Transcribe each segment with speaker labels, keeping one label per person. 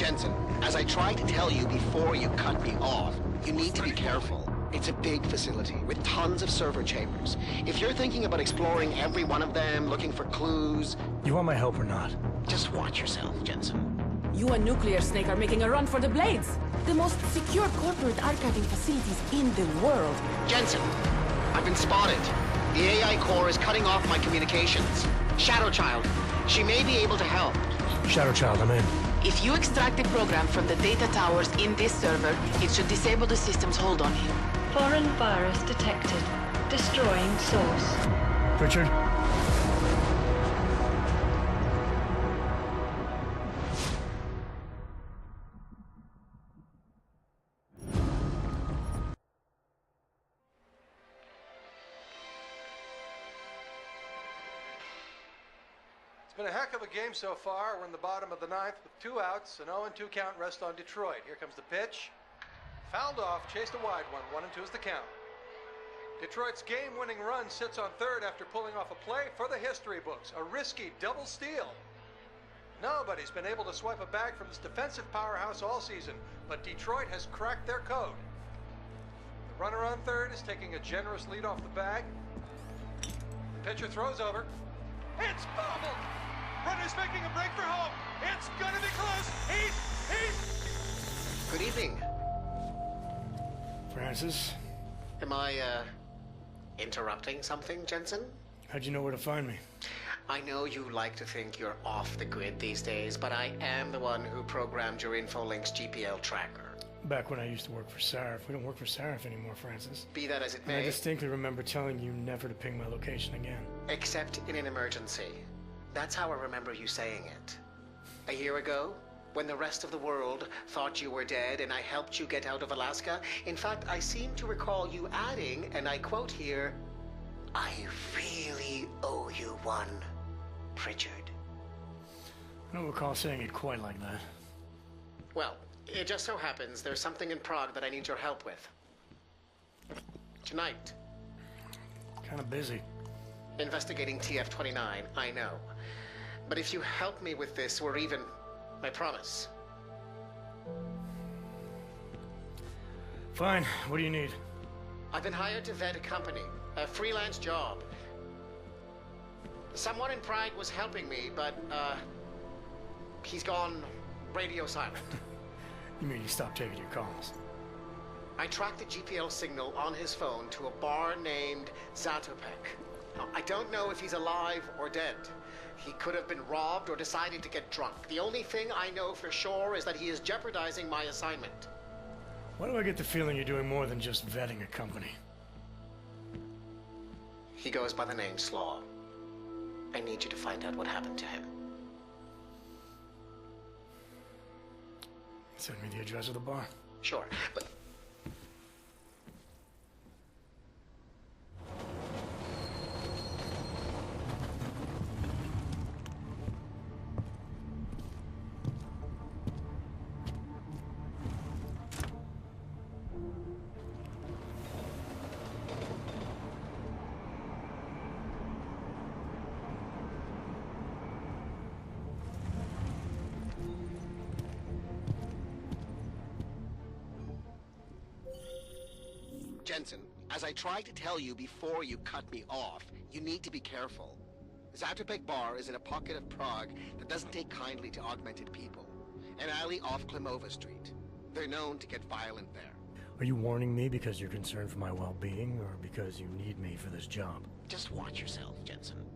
Speaker 1: Jensen, as I tried to tell you before you cut me off, you need to be careful. It's a big facility with tons of server chambers. If you're thinking about exploring every one of them, looking for clues...
Speaker 2: You want my help or not?
Speaker 1: Just watch yourself, Jensen.
Speaker 3: You and Nuclear Snake are making a run for the Blades. The most secure corporate archiving facilities in the world.
Speaker 1: Jensen, I've been spotted. The AI core is cutting off my communications. Shadow Child, she may be able to help.
Speaker 2: Shadow Child, I'm in.
Speaker 3: If you extract the program from the data towers in this server, it should disable the system's hold on him.
Speaker 4: Foreign virus detected. Destroying source.
Speaker 2: Richard?
Speaker 5: It's been a heck of a game so far. We're in the bottom of the ninth with 2 outs, an 0-2 count rest on Detroit. Here comes the pitch. Fouled off, chased a wide one. 1-2 is the count. Detroit's game-winning run sits on third after pulling off a play for the history books. A risky double steal. Nobody's been able to swipe a bag from this defensive powerhouse all season, but Detroit has cracked their code. The runner on third is taking a generous lead off the bag. The pitcher throws over. It's bobbled! Runner's making a break for home. It's gonna be close. He's...
Speaker 1: Good evening.
Speaker 2: Francis?
Speaker 1: Am I, interrupting something, Jensen?
Speaker 2: How'd you know where to find me?
Speaker 1: I know you like to think you're off the grid these days, but I am the one who programmed your Infolink's GPL tracker.
Speaker 2: Back when I used to work for Sarif. We don't work for Sarif anymore, Francis.
Speaker 1: Be that as it
Speaker 2: And I
Speaker 1: may,
Speaker 2: distinctly remember telling you never to ping my location again.
Speaker 1: except in an emergency. That's how I remember you saying it. A year ago, when the rest of the world thought you were dead and I helped you get out of Alaska, in fact, I seem to recall you adding, and I quote here, "I really owe you one, Pritchard."
Speaker 2: I don't recall saying it quite like that.
Speaker 1: Well, it just so happens there's something in Prague that I need your help with. Tonight.
Speaker 2: Kinda busy.
Speaker 1: Investigating TF-29, I know. But if you help me with this, we're even. I promise.
Speaker 2: Fine. What do you need?
Speaker 1: I've been hired to vet a company. A freelance job. Someone in Prague was helping me, but, he's gone radio silent.
Speaker 2: You mean you stopped taking your calls?
Speaker 1: I tracked the GPL signal on his phone to a bar named Zatopek. Now, I don't know if he's alive or dead. He could have been robbed or decided to get drunk. The only thing I know for sure is that he is jeopardizing my assignment.
Speaker 2: Why do I get the feeling you're doing more than just vetting a company?
Speaker 1: He goes by the name Slaw. I need you to find out what happened to him.
Speaker 2: Send me the address of the bar.
Speaker 1: Sure, but... Jensen, as I tried to tell you before you cut me off, you need to be careful. Zatopek Bar is in a pocket of Prague that doesn't take kindly to augmented people. An alley off Klimova Street. They're known to get violent there.
Speaker 2: Are you warning me because you're concerned for my well-being, or because you need me for this job?
Speaker 1: Just watch yourself, Jensen.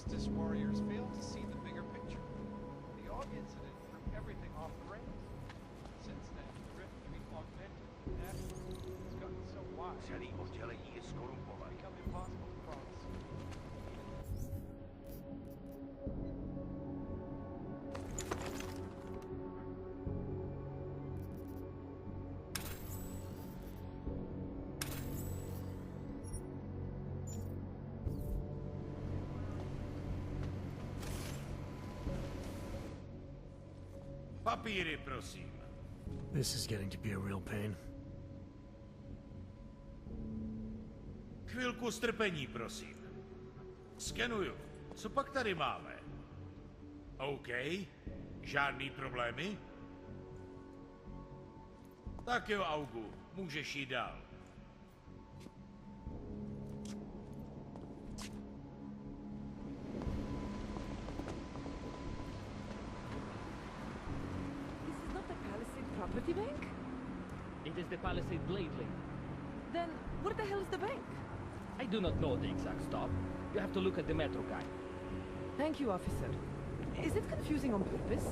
Speaker 5: justice warriors fail to see the bigger picture. The Og incident threw everything off the rails. Since then, the rift between augmented and natural has gotten so wide,
Speaker 6: Celý oddělení je
Speaker 5: it's
Speaker 6: skorumpované.
Speaker 5: become impossible to cross.
Speaker 6: Papíry, prosím.
Speaker 2: This is getting to be a real pain.
Speaker 6: Chvilku strpení, prosím. Skenuju. Co pak tady máme? OK. Žádný problémy? Tak jo, Augu. Můžeš jít dál.
Speaker 3: This is not the Palisade Property Bank?
Speaker 7: It is the Palisade Blade Link.
Speaker 3: Then where the hell is the bank?
Speaker 7: I do not know the exact stop. You have to look at the metro guide.
Speaker 3: Thank you, officer. Is it confusing on purpose?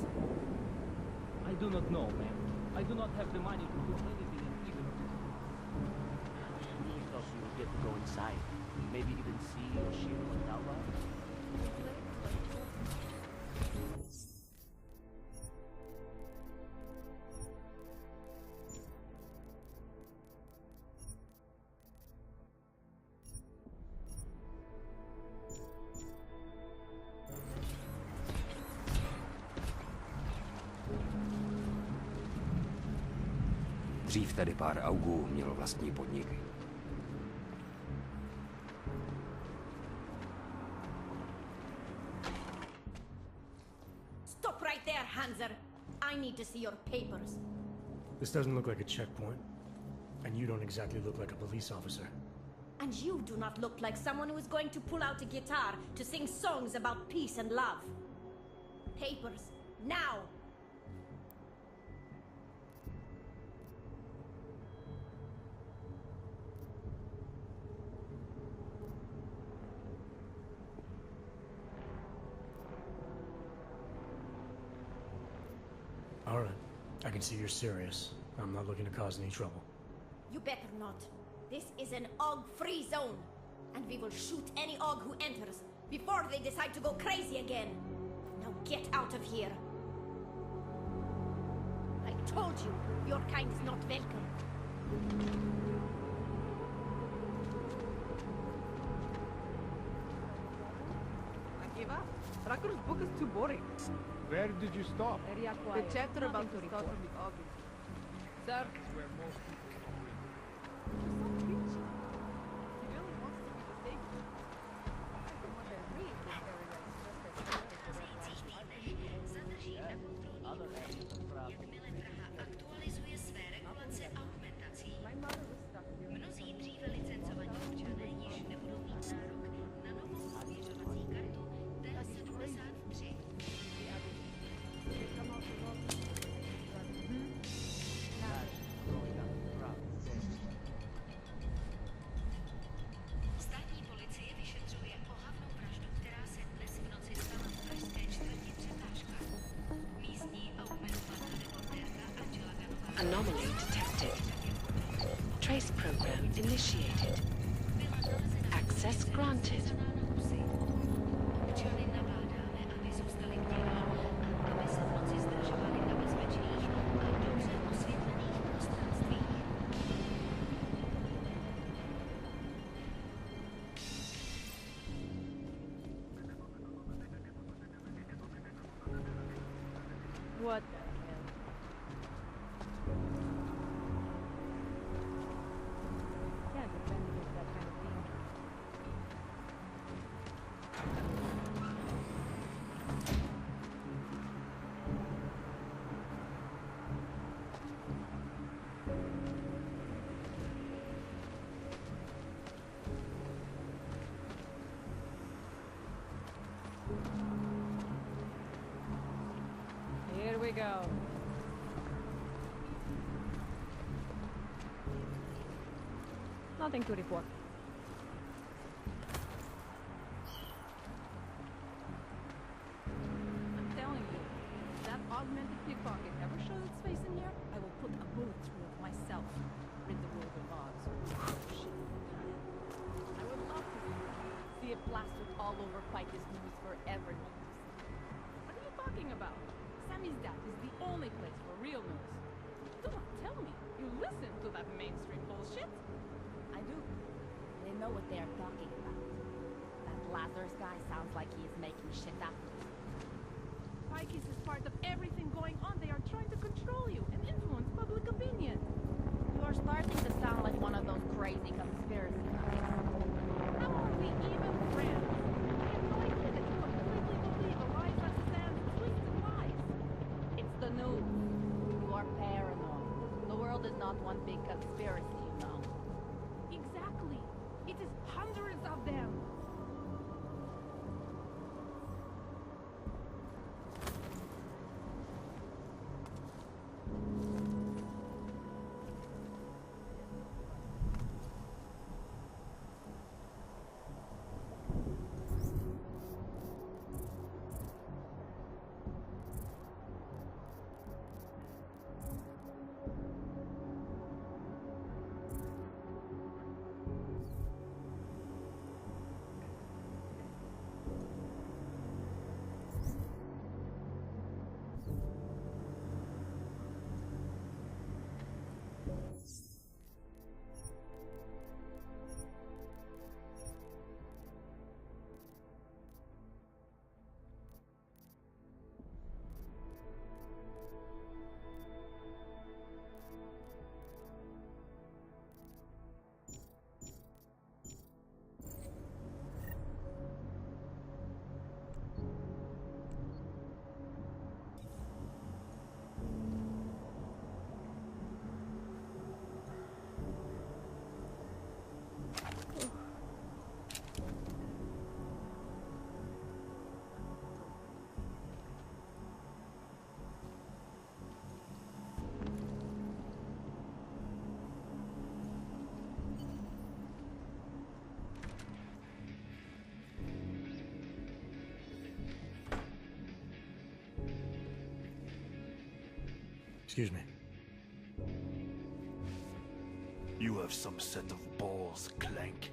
Speaker 7: I do not know, ma'am. I do not have the money to do anything in either of them. He thought we would get to go inside. Maybe even see or share what Dalva.
Speaker 8: Dřív tady pár augů mělo vlastní podniky.
Speaker 9: Stop right there, Hanser! I need to see your papers.
Speaker 2: This doesn't look like a checkpoint. And you don't exactly look like a police officer.
Speaker 9: And you do not look like someone who is going to pull out a guitar to sing songs about peace and love. Papers, now!
Speaker 2: All right. I can see you're serious. I'm not looking to cause any trouble.
Speaker 9: You better not. This is an Og-free zone. And we will shoot any Og who enters before they decide to go crazy again. Now get out of here. I told you, your kind is not welcome.
Speaker 3: I gave up. Raccoon's book is too boring.
Speaker 5: Where did you stop?
Speaker 3: The chapter about the start of the August. Sir,
Speaker 5: Where most people agree.
Speaker 3: he really wants to be the savior. From what I read, this area is just as
Speaker 7: Other areas of travel.
Speaker 10: Aktualizuje své regulace augmentací.
Speaker 3: my mother was stuck here.
Speaker 10: Mnozí dříve licencovaní občané již nebudou mít nárok na novou ověřovací kartu T73.
Speaker 3: They come out the wrong
Speaker 10: Státní policie vyšetřuje ohavnou vraždu, která se dnes v noci stala v pražské čtvrti Přetážka. Místní augmentovaná reportérka Angela Ganová
Speaker 11: Anomaly detected. Trace program initiated.
Speaker 10: byla nalezena
Speaker 11: Access granted.
Speaker 10: na kusy. Občany nabádáme, aby zůstali bdělí a aby se v noci zdržovali na bezpečných a dobře osvětlených prostranstvích.
Speaker 3: What the hell? Can't defend against that kind of thing. Here we go. Nothing to report. augmented pickpocket ever shows its face in here, I will put a bullet through it myself. Rid the world of odds. Shit. I would love to see it plastered all over Pike's news forever news. What are you talking about? Sammy's death is the only place for real news. Do not tell me you listen to that mainstream bullshit.
Speaker 9: I do. They know what they are talking about. That Lazarus guy sounds like he is making shit up.
Speaker 3: Pikes is part of everything going on. They are trying to control you and influence public opinion.
Speaker 9: You are starting to sound like one of those crazy conspiracy nuts.
Speaker 3: How are we even friends? I have no idea that you completely believe a lie such as that. Twisted lies.
Speaker 9: It's the news. You are paranoid. The world is not one big conspiracy, you know.
Speaker 3: Exactly. It is hundreds of them.
Speaker 2: Excuse me.
Speaker 12: You have some set of balls, Clank.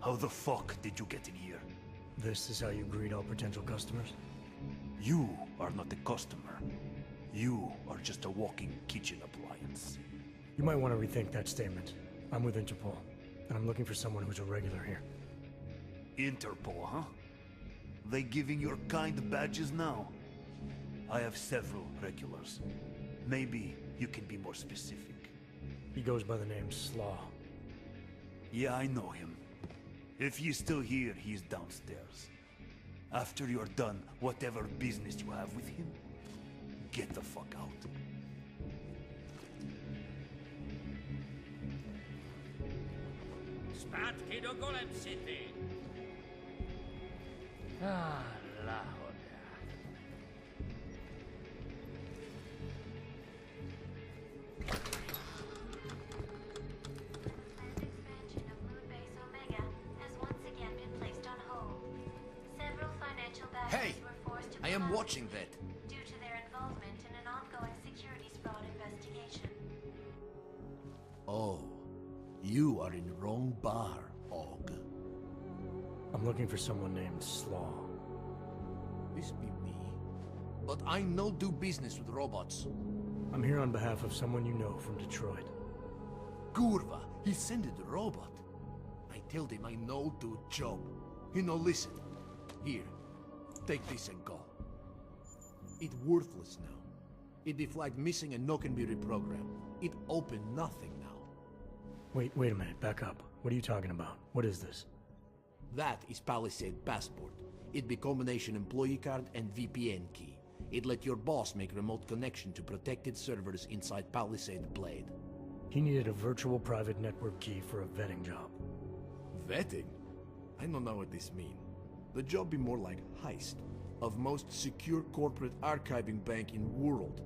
Speaker 12: How the fuck did you get in here?
Speaker 2: This is how you greet all potential customers?
Speaker 12: You are not a customer. You are just a walking kitchen appliance.
Speaker 2: You might want to rethink that statement. I'm with Interpol, and I'm looking for someone who's a regular here.
Speaker 12: Interpol, huh? They giving your kind badges now? I have several regulars. Maybe you can be more specific.
Speaker 2: He goes by the name Slaw.
Speaker 12: Yeah, I know him. If he's still here, he's downstairs. After you're done, whatever business you have with him, get the fuck out.
Speaker 6: Zpátky do Golem City. Láhoda.
Speaker 13: Hey! I am watching that.
Speaker 10: Due to their involvement in an ongoing securities fraud investigation.
Speaker 13: Oh, you are in wrong bar, Og.
Speaker 2: I'm looking for someone named Slaw.
Speaker 13: This be me. But I no do business with robots.
Speaker 2: I'm here on behalf of someone you know from Detroit.
Speaker 13: Kurva, he sent the robot. I told him I no do job. He no listen. Here, take this and go. It worthless now. It be flagged missing and no can be reprogrammed. It open nothing now.
Speaker 2: Wait a minute, back up. What are you talking about? What is this?
Speaker 13: That is Palisade Passport. It be combination employee card and VPN key. It let your boss make remote connection to protected servers inside Palisade Blade.
Speaker 2: He needed a virtual private network key for a vetting job.
Speaker 13: Vetting? I don't know what this mean. The job be more like heist of most secure corporate archiving bank in world.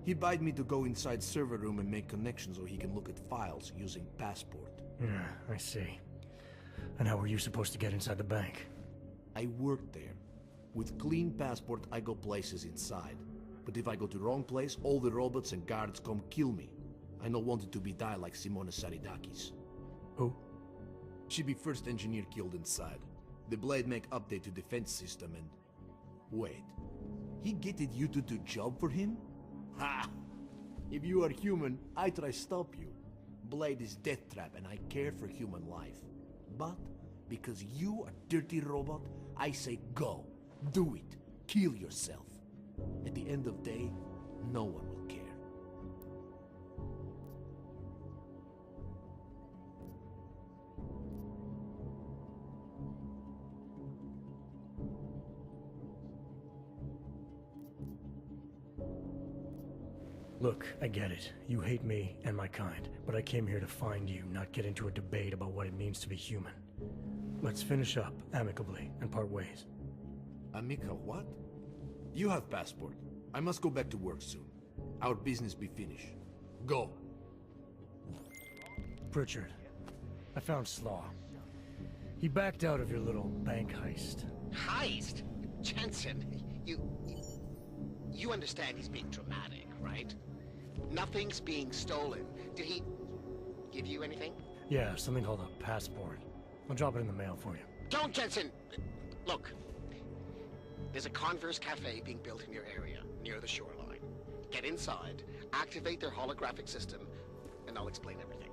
Speaker 13: He bid me to go inside server room and make connections so he can look at files using Passport.
Speaker 2: Yeah, I see. And how were you supposed to get inside the bank?
Speaker 13: I worked there. With clean Passport, I go places inside. But if I go to wrong place, all the robots and guards come kill me. I don't want it to be die like Simona Saridakis.
Speaker 2: Who?
Speaker 13: She be first engineer killed inside. The blade make update to defense system and... Wait. He getted you to do job for him? Ha! If you are human, I try stop you. Blade is death trap and I care for human life. But, because you are dirty robot, I say go. Do it. Kill yourself. At the end of day, no one will care.
Speaker 2: Look, I get it. You hate me and my kind, but I came here to find you, not get into a debate about what it means to be human. Let's finish up amicably and part ways.
Speaker 13: Amica, what? You have passport. I must go back to work soon. Our business be finished. Go.
Speaker 2: Pritchard, I found Slaw. He backed out of your little bank heist.
Speaker 1: Heist? Jensen, you understand he's being dramatic, right? Nothing's being stolen. Did he give you anything?
Speaker 2: Yeah, something called a passport. I'll drop it in the mail for you.
Speaker 1: Don't, Jensen! Look, there's a Converse cafe being built in your area, near the shoreline. Get inside, activate their holographic system, and I'll explain everything.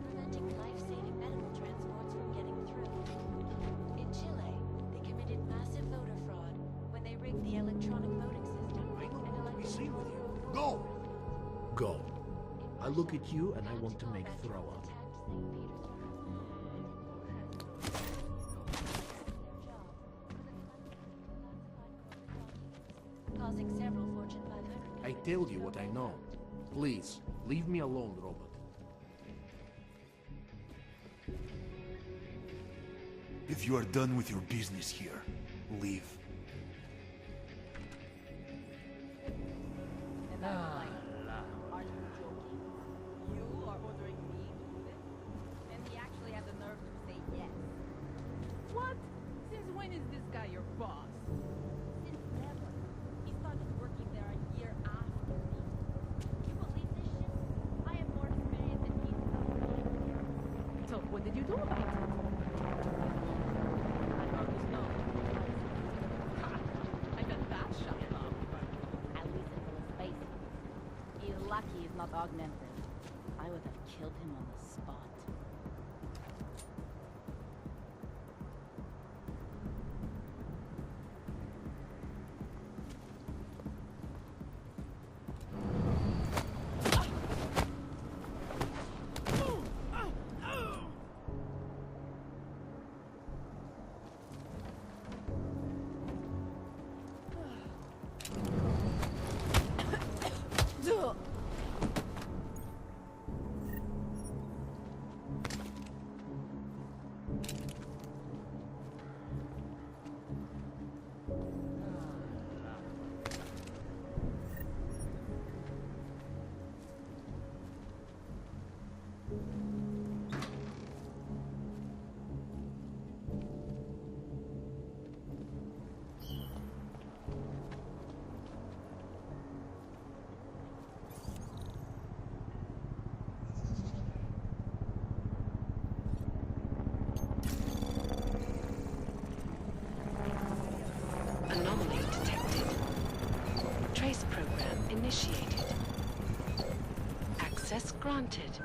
Speaker 10: Preventing life-saving medical transports from getting through. In Chile, they committed massive voter fraud when they rigged the electronic voting system.
Speaker 13: I don't want to be seen with you. Go! Go. I look at you and I want to make throw up.
Speaker 10: Causing several Fortune 500
Speaker 13: I tell you what I know. Please, leave me alone, robot.
Speaker 12: If you are done with your business here, leave.
Speaker 3: And I was like, are you joking? You are ordering me to do this? And he actually had the nerve to say yes. What? Since when is this guy your boss? Since never. He started working there a year after me. You believe this shit? I have more experience than he does. So what did you do about it? I broke his nose. I bet that shut him up. At least it was space. He's lucky he's not augmented. I would have killed him on the spot.
Speaker 11: Anomaly detected. Trace program initiated. Access granted.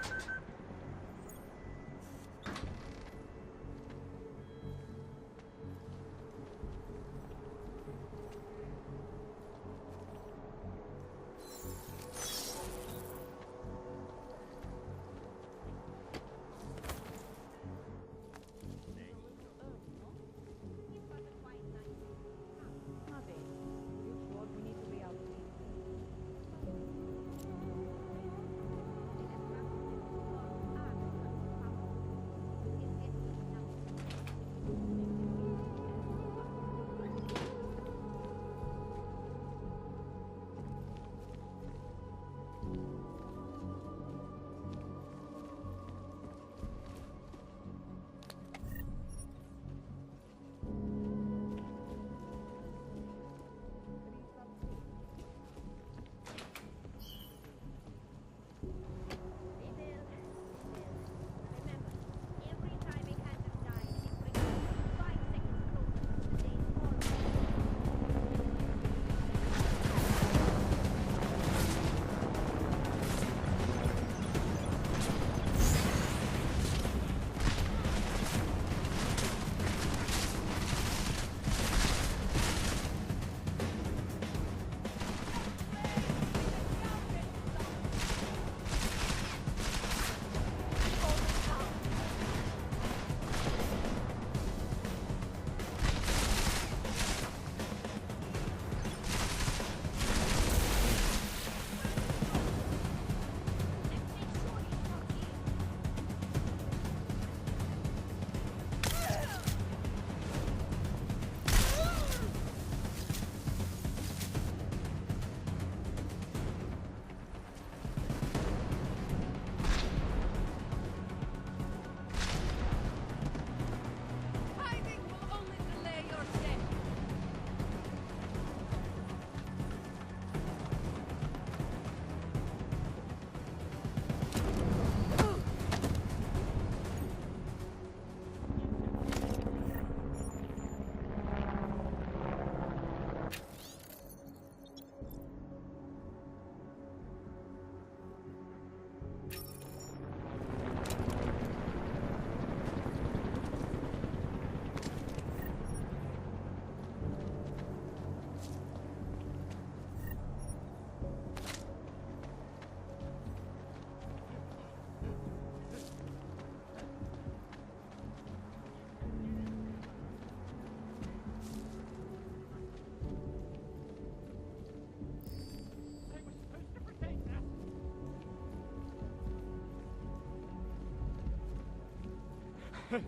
Speaker 11: Anomaly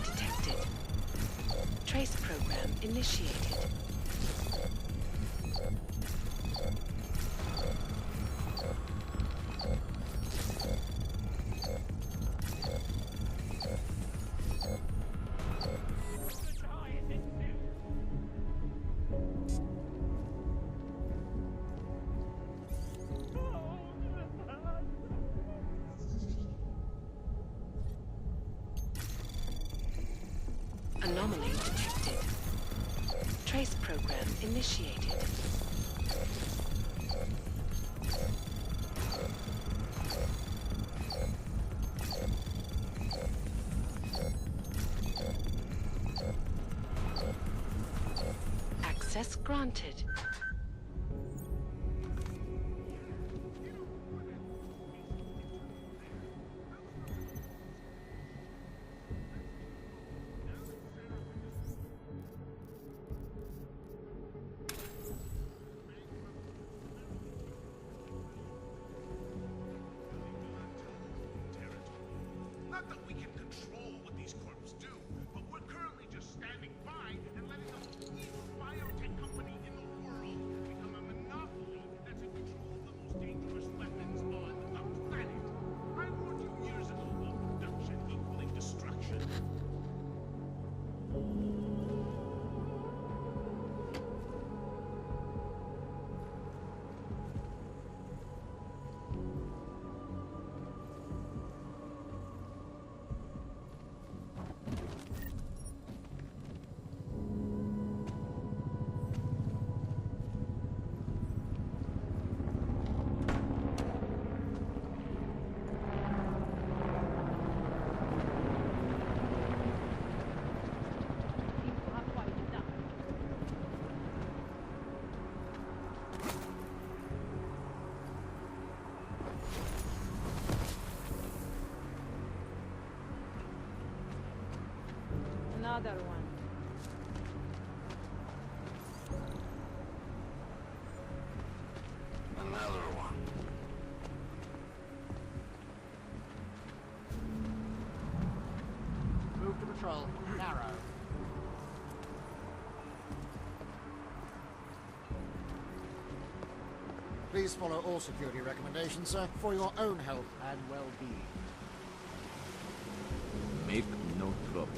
Speaker 11: detected. Trace program initiated. Anomaly detected. Trace program initiated. Access granted.
Speaker 14: Not that we can control what these corps do, but we're currently just standing by and letting the most evil biotech company in the world become a monopoly that's in control of the most dangerous weapons on the planet. I warned you years ago about production equaling destruction.
Speaker 3: Another one.
Speaker 14: Another one.
Speaker 15: Move to patrol. Narrow. Please follow all security recommendations, sir, for your own health and well-being.
Speaker 16: Make no trouble.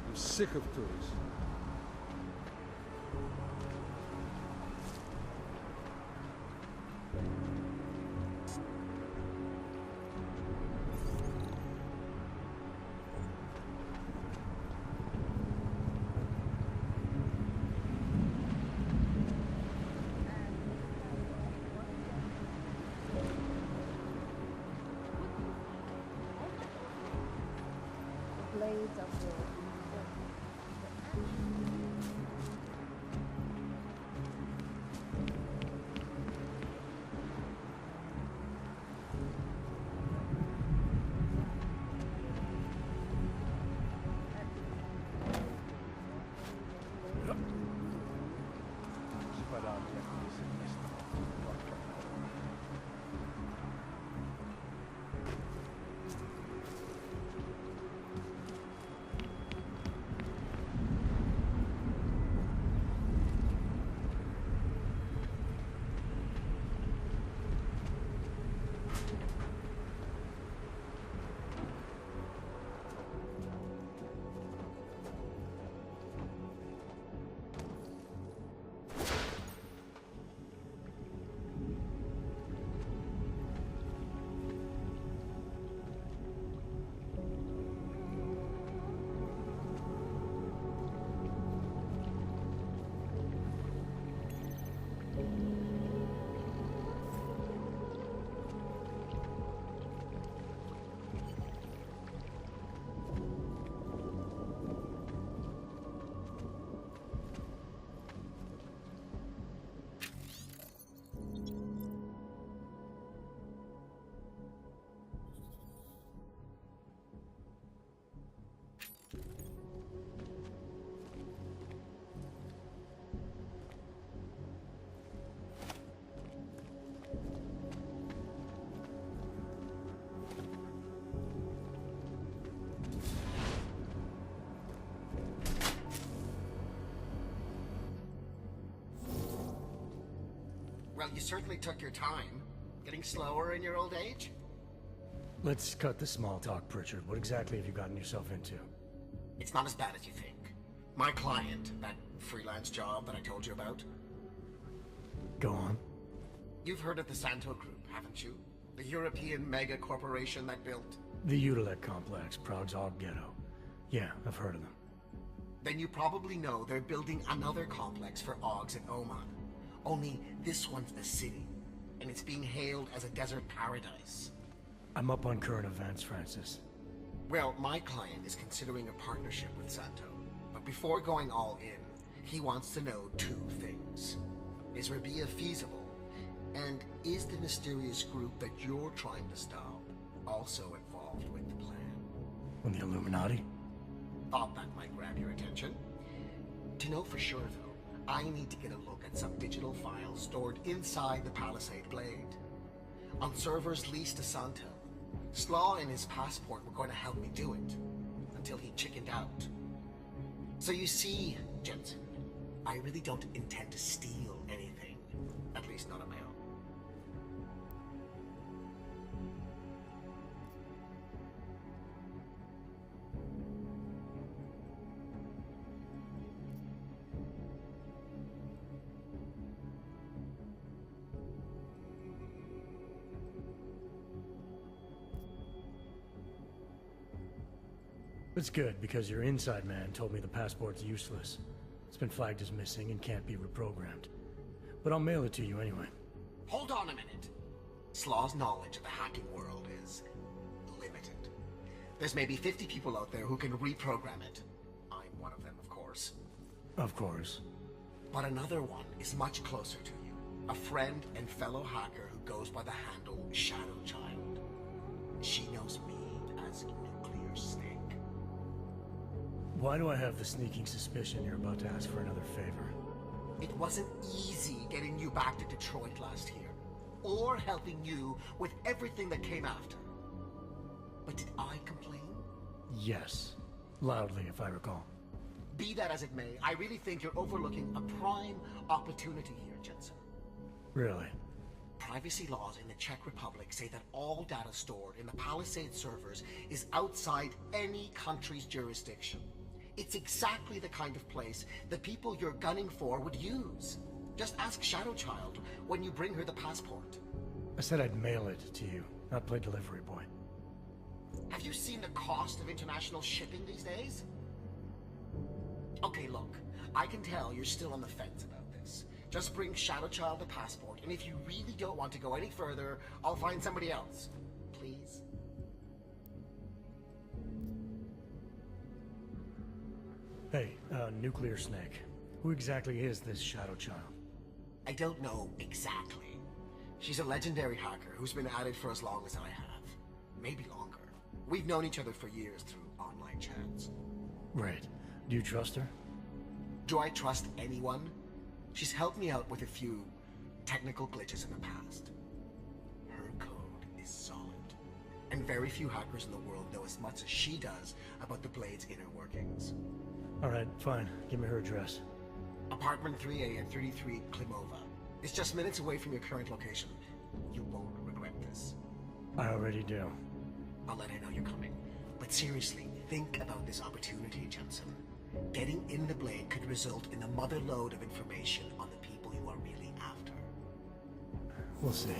Speaker 5: I'm sick of tourists.
Speaker 3: Blades of wood.
Speaker 15: Well, you certainly took your time. Getting slower in your old age?
Speaker 2: Let's cut the small talk, Pritchard. What exactly have you gotten yourself into?
Speaker 15: It's not as bad as you think. My client, that freelance job that I told you about.
Speaker 2: Go on.
Speaker 15: You've heard of the Santo Group, haven't you? The European mega corporation that built...
Speaker 2: The Utilec complex, Prague's Og Ghetto. Yeah, I've heard of them.
Speaker 15: Then you probably know they're building another complex for Ogs in Oman. Only this one's a city, and it's being hailed as a desert paradise.
Speaker 2: I'm up on current events, Francis.
Speaker 15: Well, my client is considering a partnership with Santo. But before going all in, he wants to know two things. Is Rabia feasible? And is the mysterious group that you're trying to stop also involved with the plan?
Speaker 2: From the Illuminati?
Speaker 15: Thought that might grab your attention. To know for sure, though, I need to get a look at some digital files stored inside the Palisade Blade. On servers leased to Santo, Slaw and his passport were going to help me do it, until he chickened out. So you see, Jensen, I really don't intend to steal anything. At least not of my own.
Speaker 2: It's good, because your inside man told me the passport's useless. It's been flagged as missing and can't be reprogrammed. But I'll mail it to you anyway.
Speaker 15: Hold on a minute. Slaw's knowledge of the hacking world is limited. There's maybe 50 people out there who can reprogram it. I'm one of them, of course.
Speaker 2: Of course.
Speaker 15: But another one is much closer to you. A friend and fellow hacker who goes by the handle Shadow Child. She knows me as Nuclear Snake.
Speaker 2: Why do I have the sneaking suspicion you're about to ask for another favor?
Speaker 15: It wasn't easy getting you back to Detroit last year, or helping you with everything that came after. But did I complain?
Speaker 2: Yes. Loudly, if I recall.
Speaker 15: Be that as it may, I really think you're overlooking a prime opportunity here, Jensen.
Speaker 2: Really?
Speaker 15: Privacy laws in the Czech Republic say that all data stored in the Palisade servers is outside any country's jurisdiction. It's exactly the kind of place the people you're gunning for would use. Just ask Shadow Child when you bring her the passport.
Speaker 2: I said I'd mail it to you, not play delivery boy.
Speaker 15: Have you seen the cost of international shipping these days? Okay, look, I can tell you're still on the fence about this. Just bring Shadow Child the passport, and if you really don't want to go any further, I'll find somebody else. Please?
Speaker 2: Hey, Nuclear Snake. Who exactly is this Shadow Child?
Speaker 15: I don't know exactly. She's a legendary hacker who's been at it for as long as I have. Maybe longer. We've known each other for years through online chats.
Speaker 2: Right. Do you trust her?
Speaker 15: Do I trust anyone? She's helped me out with a few technical glitches in the past. Her code is solid. And very few hackers in the world know as much as she does about the Blade's inner workings.
Speaker 2: Alright, fine. Give me her address.
Speaker 15: Apartment 3A at 33 Klimova. It's just minutes away from your current location. You won't regret this.
Speaker 2: I already do.
Speaker 15: I'll let her know you're coming. But seriously, think about this opportunity, Jensen. Getting in the Blade could result in a mother lode of information on the people you are really after.
Speaker 2: We'll see.